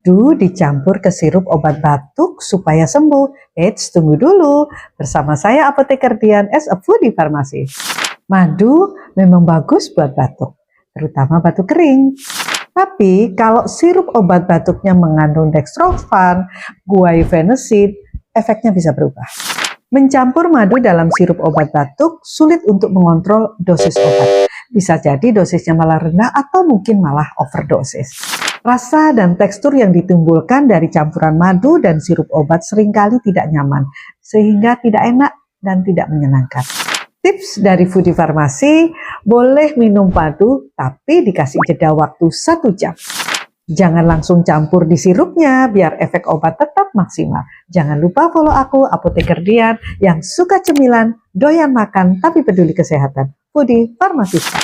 Madu dicampur ke sirup obat batuk supaya sembuh. Eits, tunggu dulu. Bersama saya Apoteker Dian as a foodie pharmacy. Madu memang bagus buat batuk, terutama batuk kering. Tapi kalau sirup obat batuknya mengandung dextrofan, guaifenesin, efeknya bisa berubah. Mencampur madu dalam sirup obat batuk sulit untuk mengontrol dosis obat. Bisa jadi dosisnya malah rendah atau mungkin malah overdosis. Rasa dan tekstur yang ditimbulkan dari campuran madu dan sirup obat seringkali tidak nyaman, sehingga tidak enak dan tidak menyenangkan. Tips dari foodie farmasi, boleh minum madu tapi dikasih jeda waktu 1 jam. Jangan langsung campur di sirupnya biar efek obat tetap maksimal. Jangan lupa follow aku, Apoteker Dian, yang suka cemilan, doyan makan tapi peduli kesehatan. Foodie Farmasista.